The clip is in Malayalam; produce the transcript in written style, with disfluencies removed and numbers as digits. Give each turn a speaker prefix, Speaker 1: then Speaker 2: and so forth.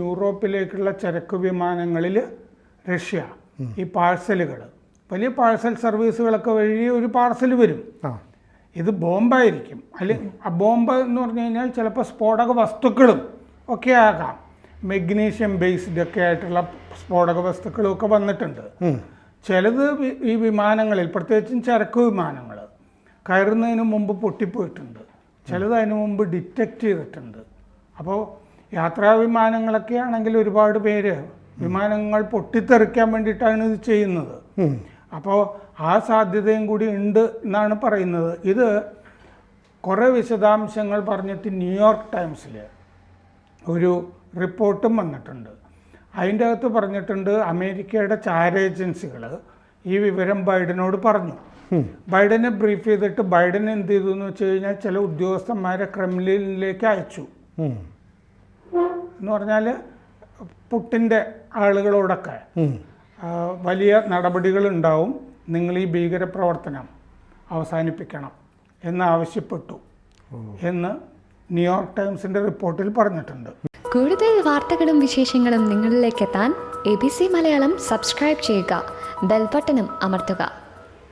Speaker 1: യൂറോപ്പിലേക്കുള്ള ചരക്ക് വിമാനങ്ങളിൽ റഷ്യ ഈ പാഴ്സലുകൾ, വലിയ പാഴ്സൽ സർവീസുകളൊക്കെ വഴി ഒരു പാർസൽ വരും. ഇത് ബോംബായിരിക്കും. അല്ലെങ്കിൽ ബോംബ് എന്ന് പറഞ്ഞു കഴിഞ്ഞാൽ ചിലപ്പോൾ സ്ഫോടക വസ്തുക്കളും ഒക്കെ ആകാം. മെഗ്നീഷ്യം ബേസ്ഡ് ഒക്കെ ആയിട്ടുള്ള സ്ഫോടക വസ്തുക്കളും ഒക്കെ വന്നിട്ടുണ്ട്. ചിലത് ഈ വിമാനങ്ങളിൽ, പ്രത്യേകിച്ചും ചരക്ക് വിമാനങ്ങൾ കയറുന്നതിന് മുമ്പ് പൊട്ടിപ്പോയിട്ടുണ്ട്. ചിലത് അതിന് മുമ്പ് ഡിറ്റക്റ്റ് ചെയ്തിട്ടുണ്ട്. അപ്പോൾ യാത്രാ വിമാനങ്ങളൊക്കെ ആണെങ്കിൽ ഒരുപാട് പേര് വിമാനങ്ങൾ പൊട്ടിത്തെറിക്കാൻ വേണ്ടിയിട്ടാണ് ഇത് ചെയ്യുന്നത്. അപ്പോൾ ആ സാധ്യതയും കൂടി ഉണ്ട് എന്നാണ് പറയുന്നത്. ഇത് കുറേ വിശദാംശങ്ങൾ പറഞ്ഞിട്ട് ന്യൂയോർക്ക് ടൈംസിൽ ഒരു റിപ്പോർട്ടും വന്നിട്ടുണ്ട്. അതിൻ്റെ അകത്ത് പറഞ്ഞിട്ടുണ്ട് അമേരിക്കയുടെ ചാര ഏജൻസികൾ ഈ വിവരം ബൈഡനോട് പറഞ്ഞു. ബൈഡനെ ബ്രീഫ് ചെയ്തിട്ട് ബൈഡൻ എന്ത് ചെയ്തു എന്ന് വെച്ച് കഴിഞ്ഞാൽ ചില ഉദ്യോഗസ്ഥന്മാരെ ക്രെംലിനിലേക്ക് അയച്ചു. എന്ന് പറഞ്ഞാൽ പുട്ടിൻ്റെ ആളുകളോടൊക്കെ വലിയ നടപടികളുണ്ടാവും, നിങ്ങൾ ഈ ഭീകരപ്രവർത്തനം അവസാനിപ്പിക്കണം എന്നാവശ്യപ്പെട്ടു എന്ന് ന്യൂയോർക്ക് ടൈംസിൻ്റെ റിപ്പോർട്ടിൽ പറഞ്ഞിട്ടുണ്ട്.
Speaker 2: കൂടുതൽ വാർത്തകളും വിശേഷങ്ങളും നിങ്ങളിലേക്ക് എത്താൻ ABC മലയാളം സബ്സ്ക്രൈബ് ചെയ്യുക, ബെൽ ബട്ടണും അമർത്തുക.